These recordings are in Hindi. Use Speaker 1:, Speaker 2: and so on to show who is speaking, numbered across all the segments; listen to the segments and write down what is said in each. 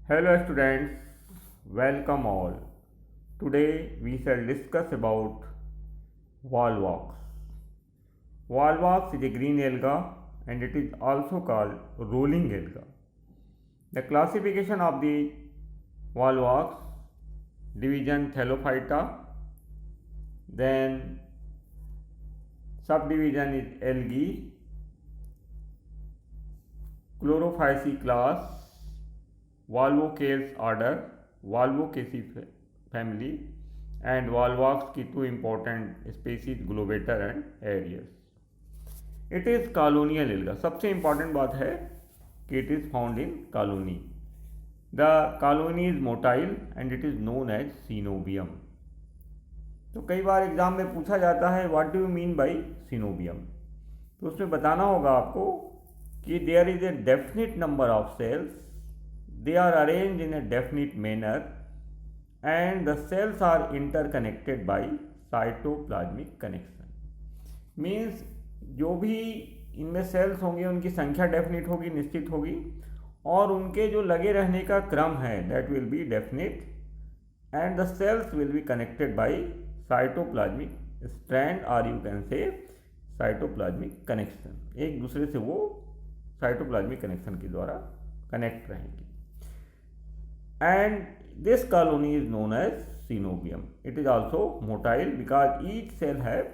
Speaker 1: Hello students, welcome all. Today we shall discuss about volvox. Volvox is a green alga and it is also called rolling alga. The classification of the volvox: division Thallophyta, then subdivision is algae, Chlorophyceae class, Volvocales order, Volvocaceae family, and Volvox की two important species Globator and Arius. It is colonial alga. सबसे important बात है कि it is found in colony. The colony is motile and it is known as synovium. तो कई बार एग्जाम में पूछा जाता है what do you mean by synovium. तो उसमें बताना होगा आपको कि there is a definite number of cells, they are arranged in a definite manner and the cells are interconnected by cytoplasmic connection. Means जो भी इनमें सेल्स होंगे उनकी संख्या डेफिनिट होगी, निश्चित होगी, और उनके जो लगे रहने का क्रम है that will be definite and the cells will be connected by cytoplasmic strand और you can say cytoplasmic connection. एक दूसरे से वो साइटोप्लाज्मिक कनेक्शन के द्वारा कनेक्ट रहेंगे. And this colony is known as synovium. It is also motile because each cell have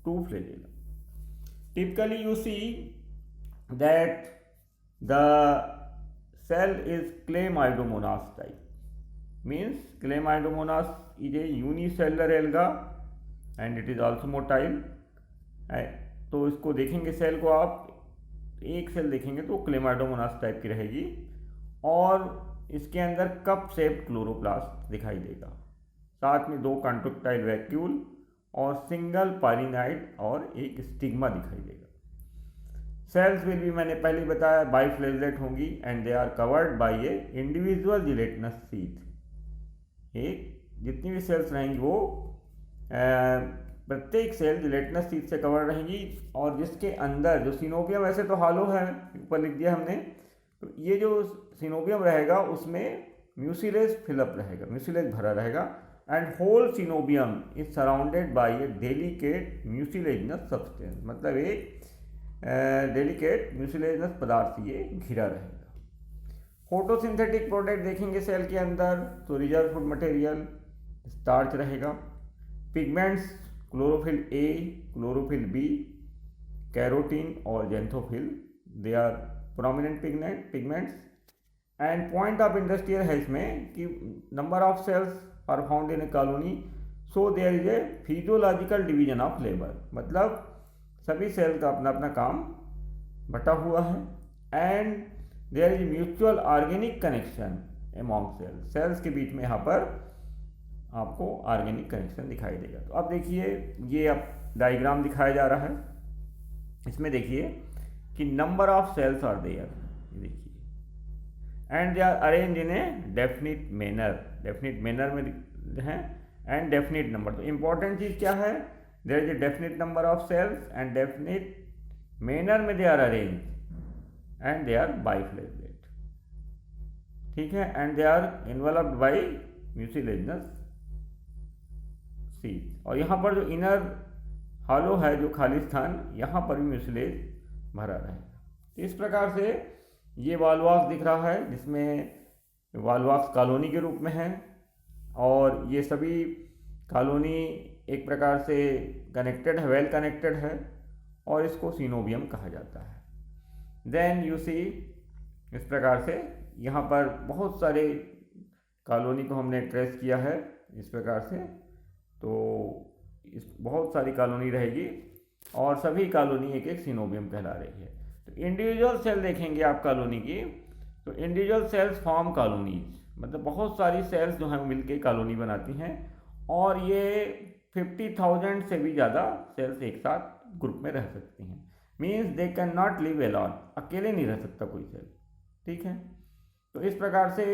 Speaker 1: two flagella. Typically you see that the cell is Chlamydomonas type. Means Chlamydomonas is a unicellular alga and it is also motile. तो इसको देखेंगे सेल को आप, एक सेल देखेंगे तो Chlamydomonas टाइप की रहेगी और इसके अंदर कप शेप क्लोरोप्लास्ट दिखाई देगा. साथ में दो कंट्रक्टाइल वैक्यूल और सिंगल पालिनाइड और एक स्टिग्मा दिखाई देगा. सेल्स विल भी मैंने पहले बताया बाइफ्लैजेलेट होंगी and they are covered by a individual gelatinous sheath. एक जितनी भी सेल्स रहेंगी वो प्रत्येक सेल जिलेटिनस शीथ से कवर रहेंगी और जिसके अंदर जो सिनोवियम, वैसे तो हॉलो है, ऊपर लिख दिया हमने, तो ये जो सिनोवियम रहेगा उसमें म्यूसिलेज फिलअप रहेगा, म्यूसिलेज भरा रहेगा एंड होल सिनोवियम is surrounded by a delicate mucilaginous substance. मतलब एक डेलिकेट म्यूसिलेजिनस पदार्थ से ये घिरा रहेगा. फोटोसिंथेटिक प्रोडक्ट देखेंगे सेल के अंदर तो रिजर्व फूड मटेरियल स्टार्च रहेगा. Pigments chlorophyll a, chlorophyll b, carotene और xanthophyll, they are prominent pigments. And point of industrial है इसमें कि number of cells are found in a colony, so there is a physiological division of labour. मतलब सभी सेल का अपना अपना काम बटा हुआ है and there is mutual organic connection among cells. Cells के बीच में यहाँ पर आपको ऑर्गेनिक कनेक्शन दिखाई देगा. तो अब देखिए ये अब डायग्राम दिखाया जा रहा है. इसमें देखिए कि number of cells are there, देखिए, and they are arrange in a definite manner. Definite manner में हैं एंड डेफिनिट नंबर. तो इंपॉर्टेंट चीज़ क्या है, there is a definite number of cells and definite manner में they are arrange and they are biflagellate. ठीक है, and they are involved by mucilaginous sheath. और यहाँ पर जो इनर हॉलो है, जो खाली स्थान, यहाँ पर भी म्यूसिलेज भरा रहेगा. तो इस प्रकार से ये वॉल्वॉक्स दिख रहा है जिसमें वॉल्वॉक्स कॉलोनी के रूप में है और ये सभी कॉलोनी एक प्रकार से कनेक्टेड है, वेल कनेक्टेड है और इसको सिनोवियम कहा जाता है. देन यू सी इस प्रकार से यहाँ पर बहुत सारे कॉलोनी को हमने ट्रेस किया है इस प्रकार से. तो इस बहुत सारी कॉलोनी रहेगी और सभी कॉलोनी एक एक सिनोवियम कहला रही है. तो इंडिविजुअल सेल देखेंगे आप कॉलोनी की, तो इंडिविजुअल सेल्स फॉर्म कॉलोनीज. मतलब बहुत सारी सेल्स जो हैं मिलके कॉलोनी बनाती हैं और ये 50,000 से भी ज़्यादा सेल्स एक साथ ग्रुप में रह सकती हैं. Means they can not live alone, अकेले नहीं रह सकता कोई सेल. ठीक है, तो इस प्रकार से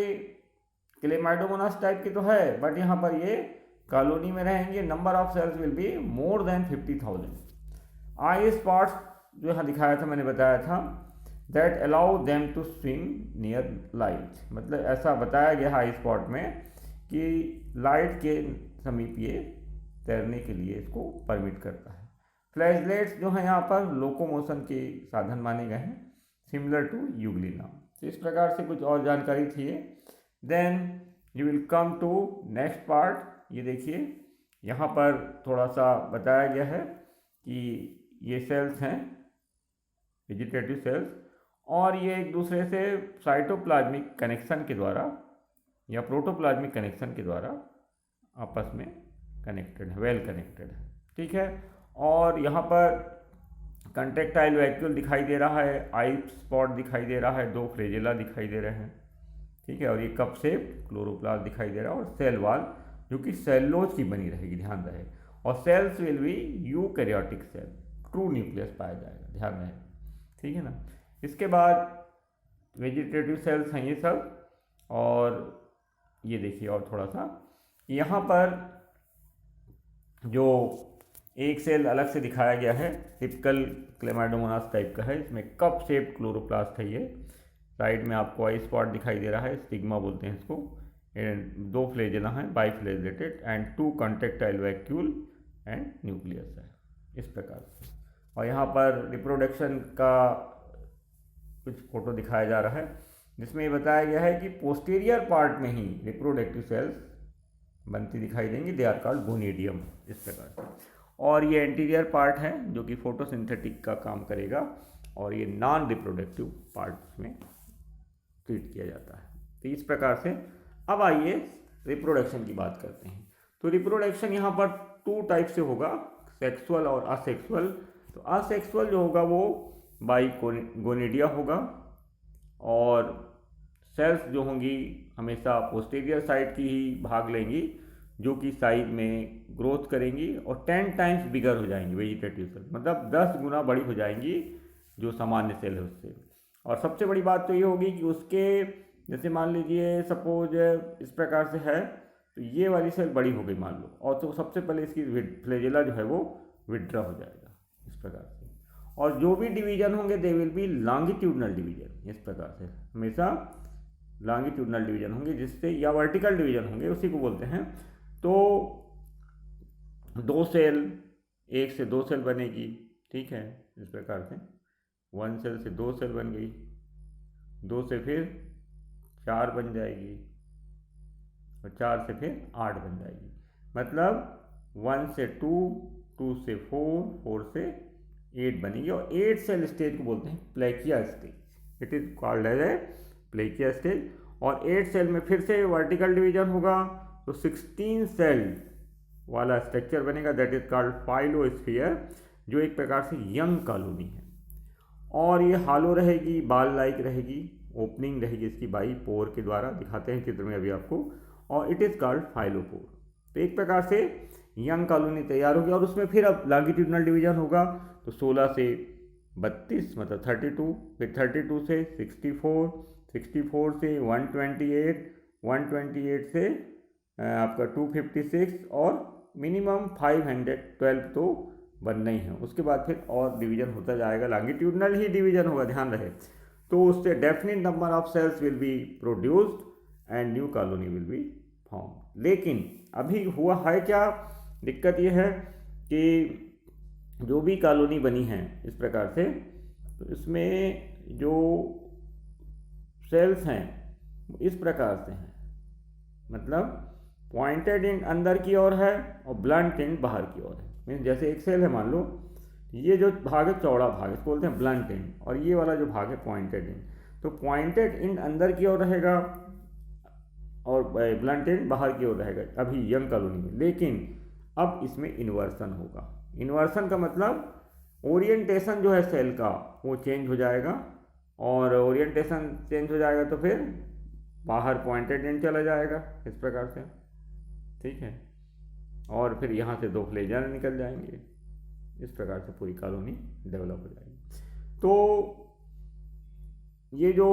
Speaker 1: क्लेमाइडोमोनास टाइप की तो है बट यहाँ पर ये कॉलोनी में रहेंगे. Number of cells will be more than 50,000. Eye spots जो यहाँ दिखाया था, मैंने बताया था that allow them to swim near light, मतलब ऐसा बताया गया हाई स्पॉट में कि लाइट के समीप ये तैरने के लिए इसको परमिट करता है। फ्लैशलाइट्स जो है यहाँ पर लोकोमोशन के साधन माने गए हैं, सिमिलर टू यूग्लिना। तो इस प्रकार से कुछ और जानकारी थी। Then you will come to next part. ये देखिए यहाँ पर थोड़ा सा बताया गया है कि ये सेल्स हैं वेजिटेटिव सेल्स, और ये एक दूसरे से साइटोप्लाज्मिक कनेक्शन के द्वारा या प्रोटोप्लाज्मिक कनेक्शन के द्वारा आपस में कनेक्टेड है, वेल कनेक्टेड है, ठीक है। और यहाँ पर कंट्रेक्टाइल वैक्यूल दिखाई दे रहा है, आई स्पॉट दिखाई दे रहा है, 2 फ्लैजेला दिखाई दे रहे हैं, ठीक है। और ये कप शेप क्लोरोप्लास्ट दिखाई दे रहा है, और सेल वॉल जो कि सेलुलोज की बनी रहेगी, ध्यान रहे। और cells will be eukaryotic cell, true nucleus पाया जाएगा, ध्यान रहे, ठीक है ना। इसके बाद वेजिटेटिव सेल्स हैं ये सब। और ये देखिए और थोड़ा सा यहाँ पर जो एक सेल अलग से दिखाया गया है, टिपिकल क्लेमाइडोमोनास टाइप का है, इसमें कप शेप क्लोरोप्लास्ट है। ये साइड में आपको आई स्पॉट दिखाई दे रहा है, स्टिग्मा बोलते हैं इसको, 2 फ्लैजेला हैं biflagellated, and 2 contractile vacuole and nucleus है, इस प्रकार से। और यहाँ पर रिप्रोडक्शन का कुछ फोटो दिखाया जा रहा है, जिसमें ये बताया गया है कि पोस्टीरियर पार्ट में ही रिप्रोडक्टिव सेल्स बनती दिखाई देंगी, दे आर कॉल्ड गोनेडियम, इस प्रकार से। और ये एंटीरियर पार्ट है जो कि फोटोसिंथेटिक का काम करेगा, और ये नॉन रिप्रोडक्टिव पार्ट में ट्रीट किया जाता है। तो इस प्रकार से अब आइए रिप्रोडक्शन की बात करते हैं। तो रिप्रोडक्शन यहाँ पर 2 टाइप से होगा, सेक्सुअल और असेक्सुअल। तो असेक्सुअल जो होगा वो बाई गोनेडिया होगा, और सेल्स जो होंगी हमेशा पोस्टीरियर साइड की ही भाग लेंगी, जो कि साइज में ग्रोथ करेंगी और 10 टाइम्स बिगर हो जाएंगी वेजिटेटिव सेल, मतलब 10 गुना बड़ी हो जाएंगी जो सामान्य सेल है उससे। और सबसे बड़ी बात तो ये होगी कि उसके जैसे मान लीजिए सपोज इस प्रकार से है, तो ये वाली सेल बड़ी हो गई मान लो, और तो सबसे पहले इसकी फ्लैजेला जो है वो विड्रा हो जाएगा, इस प्रकार से। और जो भी डिवीजन होंगे दे विल बी लॉन्गिट्यूडनल डिवीजन, इस प्रकार से हमेशा लॉन्गिट्यूडनल डिवीजन होंगे, जिससे या वर्टिकल डिवीजन होंगे, उसी को बोलते हैं। तो 2 सेल, 1 से 2 सेल बनेगी, ठीक है, इस प्रकार से 1 सेल से 2 सेल बन गई, 2 से फिर 4 बन जाएगी, और 4 से फिर 8 बन जाएगी, मतलब 1 से 2, 2 से 4, 4 से 8 बनेगी। और 8 सेल स्टेज को बोलते हैं plakea stage, it is called as a plakea stage. और 8 सेल में फिर से वर्टिकल डिवीजन होगा, तो 16 सेल वाला स्ट्रक्चर बनेगा, दैट इज कॉल्ड फाइलोस्फीयर, जो एक प्रकार से यंग कॉलोनी है। और ये हालो रहेगी, बाल लाइक रहेगी, ओपनिंग रहेगी इसकी बाई पोर के द्वारा, दिखाते हैं चित्र में अभी आपको, और इट इज़ कॉल्ड फाइलोपोर। तो एक प्रकार से यंग कॉलोनी तैयार होगी, और उसमें फिर अब लॉन्गिट्यूडनल डिवीजन होगा, तो 16 से 32 मतलब 32, फिर 32 से 64, 64 से 128, 128 से आपका 256, और मिनिमम 512 तो बनना ही है। उसके बाद फिर और डिवीजन होता जाएगा, लॉन्गिट्यूडनल ही डिवीजन होगा, ध्यान रहे। तो उससे definite number of cells will be produced and new colony will be form. लेकिन अभी हुआ है क्या, दिक्कत ये है कि जो भी कॉलोनी बनी है इस प्रकार से, तो इसमें जो सेल्स हैं इस प्रकार से हैं, मतलब पॉइंटेड एंड अंदर की ओर है और ब्लंट एंड बाहर की ओर है। मीन्स जैसे एक सेल है, मान लो ये जो भाग है चौड़ा भाग, इसको बोलते हैं ब्लंट एंड, और ये वाला जो भाग है पॉइंटेड एंड। तो पॉइंटेड एंड अंदर की ओर रहेगा और ब्लंट एंड बाहर की ओर रहेगा अभी यंग कॉलोनी में। लेकिन अब इसमें इन्वर्सन होगा। इन्वर्सन का मतलब ओरिएंटेशन जो है सेल का वो चेंज हो जाएगा, और ओरिएंटेशन चेंज हो जाएगा तो फिर बाहर पॉइंटेड एंड चला जाएगा, इस प्रकार से, ठीक है। और फिर यहाँ से 2 फ्लैजेला निकल जाएंगे, इस प्रकार से पूरी कॉलोनी डेवलप हो जाएगी। तो ये जो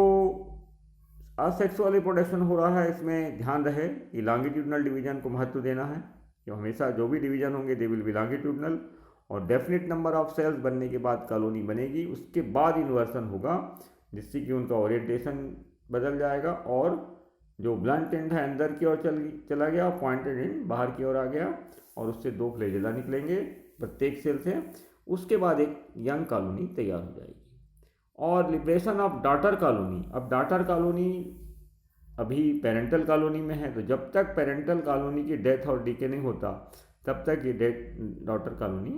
Speaker 1: असेक्सुअल रिप्रोडक्शन हो रहा है, इसमें ध्यान रहे कि लॉन्गिट्यूडनल डिवीजन को महत्व देना है, कि हमेशा जो भी डिवीजन होंगे दे विल बी लॉन्गिट्यूडनल, और डेफिनेट नंबर ऑफ सेल्स बनने के बाद कॉलोनी बनेगी, उसके बाद इन्वर्सन होगा, जिससे कि उनका ओरिएंटेशन बदल जाएगा और जो ब्लंट एंड है अंदर की ओर चला गया, पॉइंटेड एंड बाहर की ओर आ गया और उससे 2 फ्लैजेला निकलेंगे प्रत्येक सेल से। उसके बाद एक यंग कॉलोनी तैयार हो जाएगी। और लिबरेशन ऑफ डॉटर कॉलोनी, अब डॉटर कॉलोनी अभी पेरेंटल कॉलोनी में है, तो जब तक पेरेंटल कॉलोनी की डेथ और डीके नहीं होता तब तक ये डॉटर कॉलोनी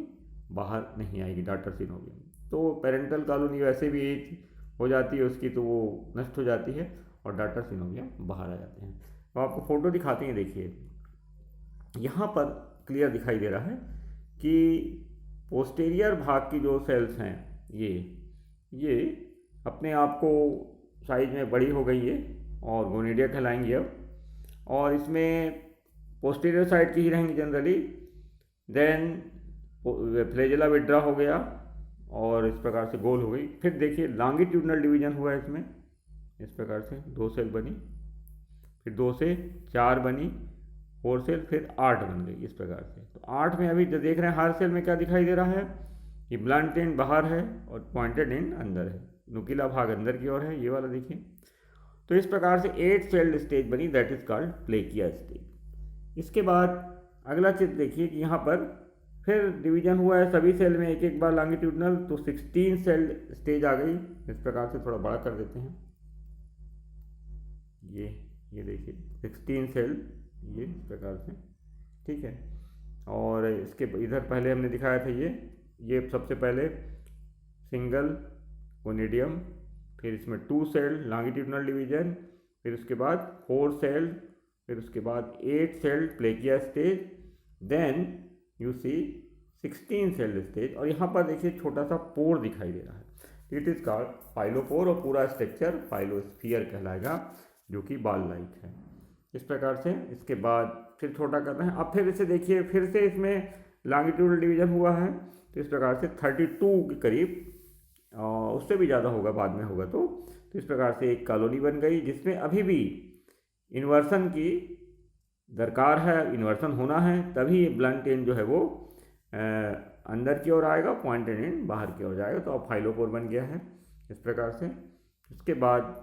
Speaker 1: बाहर नहीं आएगी, डॉटर सिनोवियम। तो पेरेंटल कॉलोनी वैसे भी एज हो जाती है उसकी, तो वो नष्ट हो जाती है और डॉटर सिनोवियम बाहर आ जाते हैं। तो आपको फोटो दिखाते हैं, देखिए यहाँ पर क्लियर दिखाई दे रहा है कि पोस्टीरियर भाग की जो सेल्स हैं ये अपने आप को साइज में बड़ी हो गई है और गोनिडिया कहलाएंगी अब, और इसमें पोस्टीरियर साइड की ही रहेंगी जनरली। देन फ्लैजेला विड्रा हो गया और इस प्रकार से गोल हो गई। फिर देखिए लॉन्गिट्यूडनल डिवीजन हुआ है इसमें, इस प्रकार से 2 सेल बनी, फिर 2 से 4 बनी, 4 सेल, फिर 8 बन गई इस प्रकार से। तो 8 में अभी जो देख रहे हैं हर सेल में क्या दिखाई दे रहा है कि ब्लंट एंड बाहर है और पॉइंटेड एंड अंदर है, नुकीला भाग अंदर की ओर है, ये वाला देखिए। तो इस प्रकार से 8 सेल्ड स्टेज बनी, दैट इज कॉल्ड प्लेकिया स्टेज। इसके बाद अगला चित्र देखिए कि यहाँ पर फिर डिवीजन हुआ है सभी सेल में एक बार लॉन्गिट्यूडनल, तो 16 सेल्ड स्टेज आ गई। इस प्रकार से थोड़ा बड़ा कर देते हैं, ये देखिए 16 सेल, ये इस प्रकार से, ठीक है। और इसके इधर पहले हमने दिखाया था ये सबसे पहले सिंगल गोनिडियम, फिर इसमें 2 सेल लॉन्गिट्यूडनल डिवीजन, फिर उसके बाद 4 सेल, फिर उसके बाद 8 cell plakea stage, then you see 16 cell stage. और यहाँ पर देखिए छोटा सा पोर दिखाई दे रहा है, इट इज कॉल्ड फाइलोपोर, और पूरा स्ट्रक्चर फाइलोस्फीयर कहलाएगा जो कि बॉल लाइक है इस प्रकार से। इसके बाद फिर छोटा करना है। अब फिर इसे देखिए फिर से इसमें लॉन्गिट्यूडनल डिवीजन हुआ है, तो इस प्रकार से 32 के करीब, उससे भी ज़्यादा होगा बाद में होगा तो इस प्रकार से एक कॉलोनी बन गई, जिसमें अभी भी इन्वर्सन की दरकार है, इन्वर्सन होना है, तभी ब्लंट एंड जो है वो अंदर की ओर आएगा, पॉइंटेड एंड बाहर की ओर जाएगा। तो अब फाइलोपोर बन गया है इस प्रकार से। इसके बाद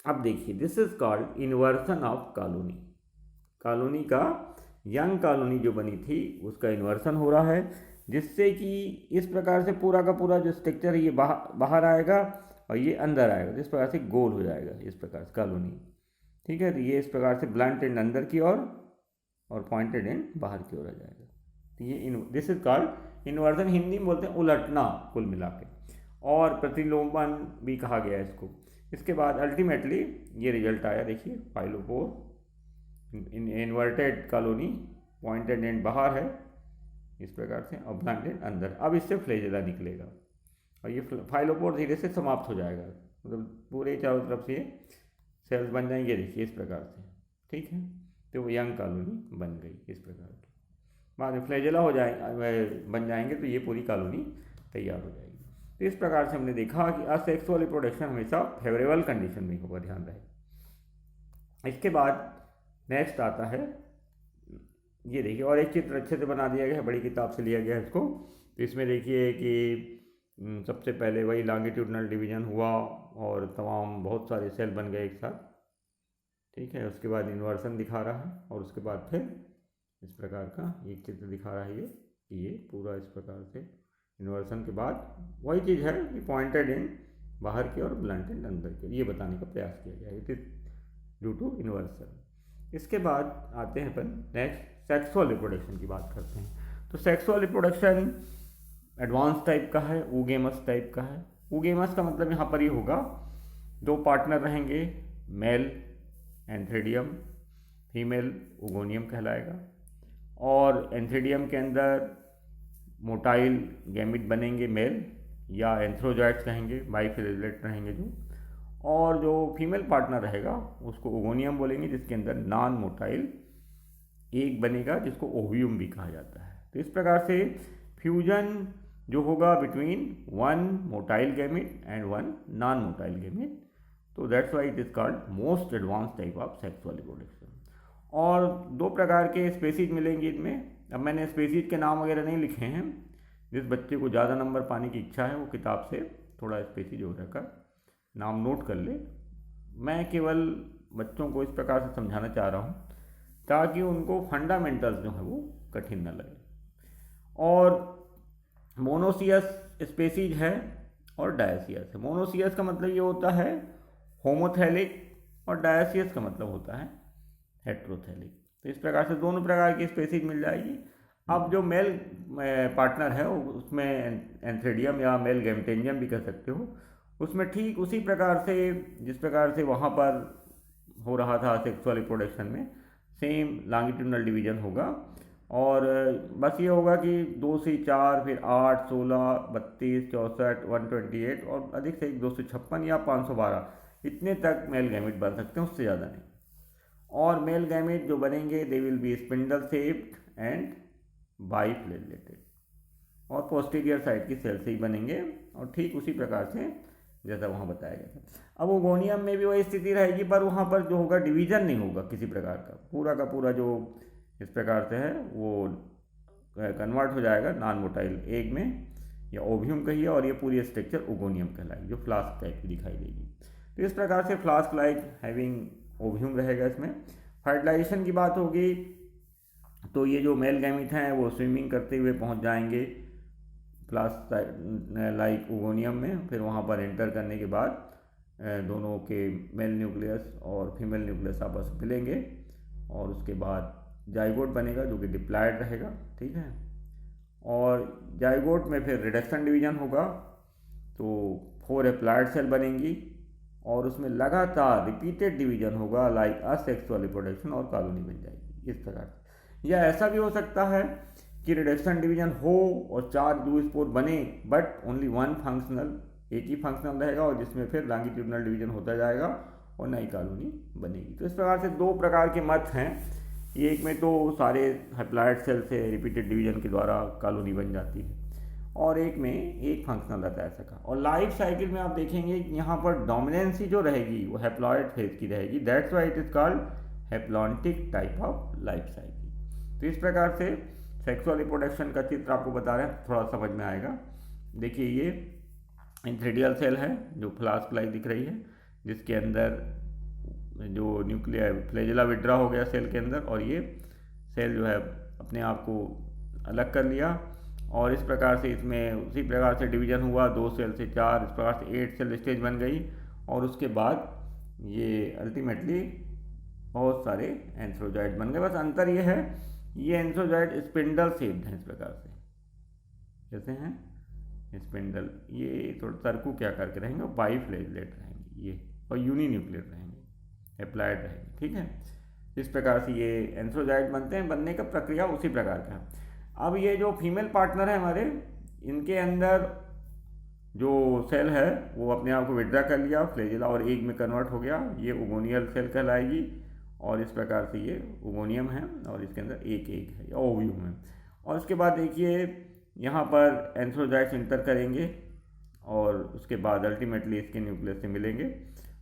Speaker 1: अब देखिए this is called inversion of colony. Colony का यंग कॉलोनी जो बनी थी उसका इन्वर्सन हो रहा है, जिससे कि इस प्रकार से पूरा का पूरा जो स्ट्रक्चर है ये बाहर आएगा और ये अंदर आएगा, जिस प्रकार से गोल हो जाएगा इस प्रकार से कॉलोनी, ठीक है। तो ये इस प्रकार से ब्लंट एंड अंदर की ओर और पॉइंटेड एंड बाहर की ओर आ जाएगा। तो ये this is called inversion, Hindi में बोलते हैं उलटना कुल मिला के, और प्रतिलोमन भी कहा गया है इसको। इसके बाद अल्टीमेटली ये रिजल्ट आया, देखिए फाइलोपोर इन्वर्टेड कॉलोनी, पॉइंटेड एंड बाहर है इस प्रकार से और ब्लंट एंड अंदर। अब इससे फ्लैजेला निकलेगा और ये फाइलोपोर धीरे से समाप्त हो जाएगा, मतलब पूरे चारों तरफ से सेल्स बन जाएंगे, देखिए इस प्रकार से, ठीक है। तो वो यंग कॉलोनी बन गई इस प्रकार की। बाद में फ्लैजेला हो बन जाएंगे तो ये पूरी कॉलोनी तैयार हो जाएगी। तो इस प्रकार से हमने देखा कि असेक्सुअल रिप्रोडक्शन हमेशा फेवरेबल कंडीशन में होगा, ध्यान रहे। इसके बाद नेक्स्ट आता है, ये देखिए और एक चित्र अच्छे से बना दिया गया है, बड़ी किताब से लिया गया है इसको। तो इसमें देखिए कि सबसे पहले वही लॉन्गिट्यूडनल डिवीजन हुआ और तमाम बहुत सारे सेल बन गए एक साथ, ठीक है। उसके बाद इन्वर्सन दिखा रहा है और उसके बाद फिर इस प्रकार का एक चित्र दिखा रहा है ये पूरा इस प्रकार से इन्वर्सन के बाद वही चीज़ है कि पॉइंटेड एंड बाहर की और ब्लंट एंड अंदर की, ये बताने का प्रयास किया गया है, it is due to inversion. इसके बाद आते हैं अपन नेक्स्ट सेक्सुअल रिप्रोडक्शन की बात करते हैं। तो सेक्सुअल रिप्रोडक्शन एडवांस टाइप का है, ऊगेमस टाइप का है। ऊगेमस का मतलब यहाँ पर ये होगा 2 पार्टनर रहेंगे, मेल एंथ्रेडियम, फीमेल ओगोनियम कहलाएगा, और एंथ्रेडियम के अंदर मोटाइल गैमिट बनेंगे मेल, या एंथ्रोजॉइट्स कहेंगे, बाइफिलेट रहेंगे जो, और जो फीमेल पार्टनर रहेगा उसको ओगोनियम बोलेंगे, जिसके अंदर नॉन मोटाइल एक बनेगा जिसको ओवियम भी कहा जाता है। तो इस प्रकार से फ्यूजन जो होगा between 1 motile gamete and 1 non motile gamete, तो that's why it is called most advance type of sexual reproduction. और 2 प्रकार के स्पेसीज मिलेंगे इनमें। अब मैंने स्पेसीज के नाम वगैरह नहीं लिखे हैं, जिस बच्चे को ज़्यादा नंबर पाने की इच्छा है वो किताब से थोड़ा स्पेसीज हो रखा नाम नोट कर ले। मैं केवल बच्चों को इस प्रकार से समझाना चाह रहा हूँ ताकि उनको फंडामेंटल्स जो है वो कठिन न लगे। और मोनोसियस स्पेसीज है और डायसियस है। मोनोसियस का मतलब ये होता है होमोथैलिक और डायसियस का मतलब होता है हेट्रोथैलिक। तो इस प्रकार से दोनों प्रकार की स्पेसीज मिल जाएगी। अब जो मेल पार्टनर है उसमें एंथ्रेडियम या मेल गैमेटेंजियम भी कह सकते हो, उसमें ठीक उसी प्रकार से जिस प्रकार से वहाँ पर हो रहा था सेक्सुअल रिप्रोडक्शन में, सेम लॉन्गिट्यूडनल डिवीजन होगा। और बस ये होगा कि 2 से 4, फिर 8, 16, 32, 64, 128 और अधिक से 256 या 512 इतने तक मेल गैमेट बन सकते हैं, उससे ज़्यादा नहीं। और मेल गैमेट जो बनेंगे they will be spindle shaped and biflagellated, और पोस्टीरियर साइड की सेल से ही बनेंगे, और ठीक उसी प्रकार से जैसा वहाँ बताया गया था। अब ओगोनियम में भी वही स्थिति रहेगी, पर वहाँ पर जो होगा डिवीजन नहीं होगा किसी प्रकार का पूरा जो इस प्रकार से है वो कन्वर्ट हो जाएगा नॉन मोटाइल एग में या ओव्यूम कहिए, और ये पूरी स्ट्रक्चर ओगोनियम कहलाएगी जो फ्लास्क टाइप की दिखाई देगी। तो इस प्रकार से फ्लास्क लाइक हैविंग ओव्यूम रहेगा। इसमें फर्टिलाइजेशन की बात होगी तो ये जो मेल गैमेट हैं वो स्विमिंग करते हुए पहुंच जाएंगे फ्लास्क लाइक ओगोनियम में। फिर वहाँ पर एंटर करने के बाद दोनों के मेल न्यूक्लियस और फीमेल न्यूक्लियस आपस में मिलेंगे, और उसके बाद जाइगोट बनेगा जो कि डिप्लॉयड रहेगा। ठीक है, और जाइगोट में फिर रिडक्शन डिवीजन होगा, तो 4 एप्लाइड सेल बनेंगी, और उसमें लगातार रिपीटेड डिवीजन होगा लाइक असेक्सुअल रिप्रोडक्शन, और कॉलोनी बन जाएगी इस प्रकार से। या ऐसा भी हो सकता है कि रिडक्शन डिवीजन हो और 4 जूस्पोर बने, बट ओनली 1 फंक्शनल, एक ही फंक्शनल रहेगा, और जिसमें फिर लॉन्गिट्यूडनल डिवीजन होता जाएगा और नई कॉलोनी बनेगी। तो इस प्रकार से 2 प्रकार के मत हैं। एक में तो सारे हैप्लॉइड सेल से रिपीटेड डिवीजन के द्वारा कॉलोनी बन जाती है, और एक में एक फंक्शनल रहता है ऐसा का। और लाइफ साइकिल में आप देखेंगे कि यहाँ पर डोमिनेंसी जो रहेगी वो हैप्लॉइड फेज की रहेगी, that's why it is called haplontic type of life cycle. तो इस प्रकार से सेक्सुअल रिप्रोडक्शन का चित्र आपको बता रहे हैं, थोड़ा समझ में आएगा। देखिए ये इंथ्रेडियल सेल है जो फ्लास्क लाइक दिख रही है, जिसके अंदर जो न्यूक्लियर फ्लैजेला विड्रा हो गया सेल के अंदर, और ये सेल जो है अपने आप को अलग कर लिया, और इस प्रकार से इसमें उसी प्रकार से डिवीजन हुआ 2 सेल से 4, इस प्रकार से 8 सेल स्टेज बन गई, और उसके बाद ये अल्टीमेटली बहुत सारे एंथ्रोजॉइड बन गए। बस अंतर ये है, ये एंथ्रोजॉइड स्पिंडल शेप्ड हैं इस प्रकार से, जैसे हैं स्पिंडल, ये थोड़ा सरकू क्या करके रहेंगे, और बाइफ्लैजेलेट रहेंगे ये, और यूनिन्यूक्लियर रहेंगे, एप्लाइड रहेंगे। ठीक है, इस प्रकार से ये एंथ्रोजॉइड बनते हैं। बनने का प्रक्रिया उसी प्रकार का है। अब ये जो फीमेल पार्टनर है हमारे, इनके अंदर जो सेल है वो अपने आप को विड्रा कर लिया फ्लैजेला और एग में कन्वर्ट हो गया, ये ओगोनियल सेल कहलाएगी, और इस प्रकार से ये ओगोनियम है, और इसके अंदर एक एग है या ओव्यूम है। और उसके बाद देखिए यहाँ पर एंथ्रोजॉइड्स इंटर करेंगे, और उसके बाद अल्टीमेटली इसके न्यूक्लियस से मिलेंगे,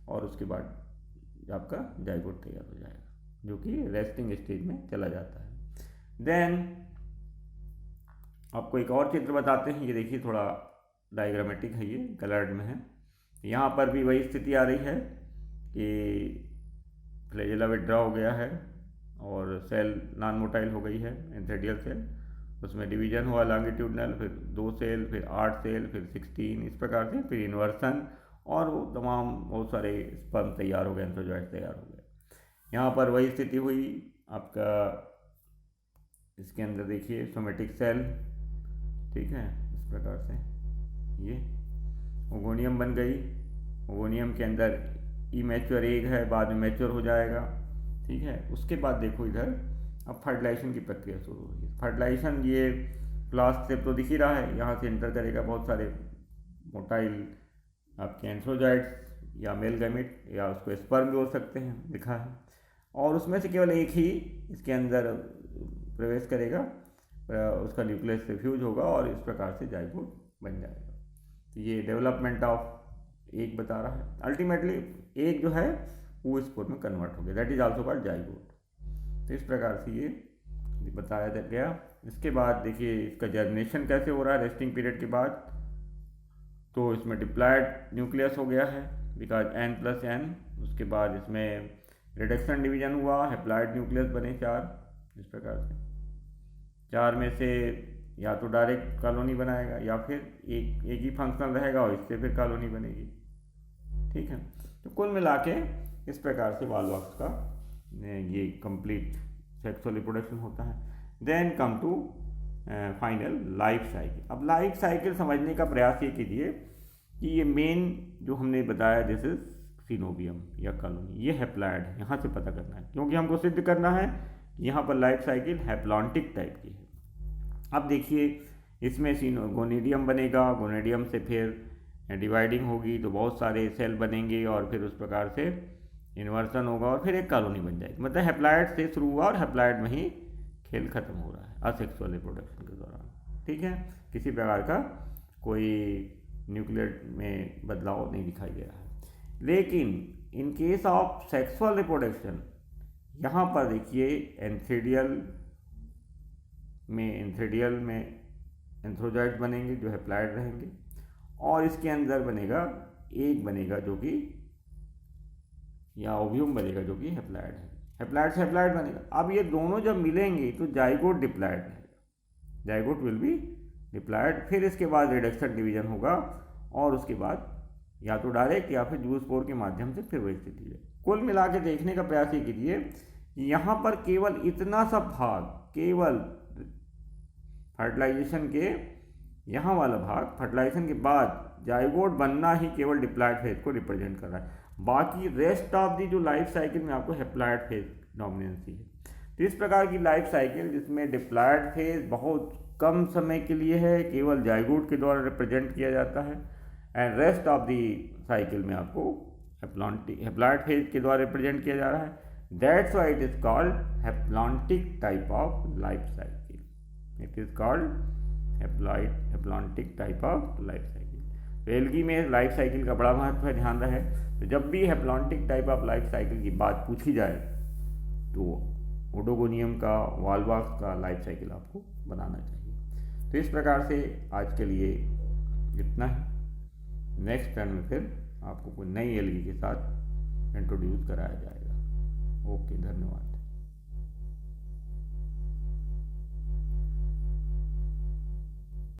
Speaker 1: और उसके बाद आपका जाइगोट तैयार हो जाएगा, जो कि रेस्टिंग स्टेज में चला जाता है। देन आपको एक और चित्र बताते हैं, ये देखिए थोड़ा डायग्रामेटिक है, ये कलर्ड में है। यहाँ पर भी वही स्थिति आ रही है कि फ्लैजेला विड्रा हो गया है और सेल नॉन मोटाइल हो गई है, एंथ्रेडियल सेल, उसमें डिवीजन हुआ लॉन्गिट्यूडनल, फिर 2 सेल, फिर 8 सेल, फिर 16, इस प्रकार से फिर इन्वर्सन, और वो तमाम बहुत सारे स्पर्म तैयार हो गए, एंथ्रोजॉइड तैयार हो गए। यहाँ पर वही स्थिति हुई आपका, इसके अंदर देखिए सोमेटिक सेल, ठीक है, इस प्रकार से ये ओगोनियम बन गई। ओगोनियम के अंदर इमैच्योर एग है, बाद में मैच्योर हो जाएगा। ठीक है, उसके बाद देखो इधर अब फर्टिलाइजेशन की प्रक्रिया शुरू होगी। फर्टिलाइजेशन ये फ्लास्क से तो दिख ही रहा है, यहाँ से एंटर करेगा बहुत सारे मोटाइल आपके एंथ्रोजॉइड्स या मेल गैमेट, या उसको स्पर्म भी बोल सकते हैं, लिखा है, और उसमें से केवल एक ही इसके अंदर प्रवेश करेगा, उसका न्यूक्लियस से फ्यूज होगा, और इस प्रकार से जाइगोट बन जाएगा। तो ये डेवलपमेंट ऑफ एग बता रहा है। अल्टीमेटली एग जो है वो स्पोर्म में कन्वर्ट हो गया, that is also called zygote. तो इस प्रकार से ये बताया गया। इसके बाद देखिए इसका जर्मिनेशन कैसे हो रहा है रेस्टिंग पीरियड के बाद। तो इसमें डिप्लॉयड न्यूक्लियस हो गया है, बिकॉज n+n, उसके बाद इसमें रिडक्शन डिवीजन हुआ, हैप्लॉइड न्यूक्लियस बने 4, इस प्रकार से 4 में से या तो डायरेक्ट कॉलोनी बनाएगा या फिर एक ही फंक्शनल रहेगा और इससे फिर कॉलोनी बनेगी। ठीक है, तो कुल मिला के इस प्रकार से वॉल्वॉक्स का ये कंप्लीट सेक्सुअल रिप्रोडक्शन होता है। Then come to final life cycle. अब लाइफ साइकिल समझने का प्रयास ये कीजिए कि ये मेन जो हमने बताया दिस इज सिनोबियम या कॉलोनी, ये हैप्लॉइड है, यहाँ से पता करना है क्योंकि हमको सिद्ध करना है यहाँ पर लाइफ साइकिल हैप्लॉन्टिक टाइप की है। अब देखिए इसमें गोनेडियम बनेगा, गोनेडियम से फिर डिवाइडिंग होगी तो बहुत सारे सेल बनेंगे और फिर उस प्रकार से इन्वर्सन होगा और फिर एक कॉलोनी बन जाएगी। मतलब हैप्लॉइड से शुरू हुआ और हैप्लॉइड में ही खेल खत्म हो रहा है असेक्सुअल रिप्रोडक्शन के दौरान। ठीक है, किसी प्रकार का कोई न्यूक्लियर में बदलाव नहीं दिखाई दे रहा है। लेकिन in case of sexual reproduction यहाँ पर देखिए एंथ्रेडियल में एंथ्रोजाइट्स बनेंगे जो हैप्लॉइड रहेंगे और इसके अंदर एक बनेगा जो कि या ओव्यूम बनेगा जो कि हैप्लॉइड है, हैप्लॉइड से हैप्लॉइड बनेगा। अब ये दोनों जब मिलेंगे तो जाइगोट डिप्लॉइड रहेगा, जाइगोट विल बी डिप्लॉइड। फिर इसके बाद रिडक्शन डिवीजन होगा और उसके बाद या तो डायरेक्ट या फिर जूस्पोर के माध्यम से फिर वही स्थिति है। कुल मिला के देखने का प्रयास ये कीजिए कि यहाँ पर केवल इतना सा भाग, केवल फर्टिलाइजेशन के यहाँ वाला भाग, फर्टिलाइजेशन के बाद जाइगोट बनना ही केवल डिप्लॉइड फेज को रिप्रेजेंट कर रहा है। बाकी रेस्ट ऑफ दी जो लाइफ साइकिल में आपको हैप्लॉइड फेज डोमिनेंसी है। तो इस प्रकार की लाइफ साइकिल जिसमें डिप्लॉइड फेज बहुत कम समय के लिए है, केवल जाइगोट के द्वारा रिप्रेजेंट किया जाता है and rest of the cycle में आपको हैप्लॉइड फेज के द्वारा रिप्रेजेंट किया जा रहा है। That's why it is called haplontic type of life cycle. It is called haplontic type of life cycle. तो एल्गी में लाइफ साइकिल का बड़ा महत्व है, ध्यान रहे। तो जब भी haplontic type of life cycle की बात पूछी जाए तो ओडोगोनियम का, वॉल्वॉक्स का लाइफ साइकिल आपको बनाना चाहिए। तो इस प्रकार से आज के लिए इतना है। नेक्स्ट टर्न में फिर आपको कोई नई एल्गी के साथ इंट्रोड्यूस कराया जाएगा। ओके, धन्यवाद।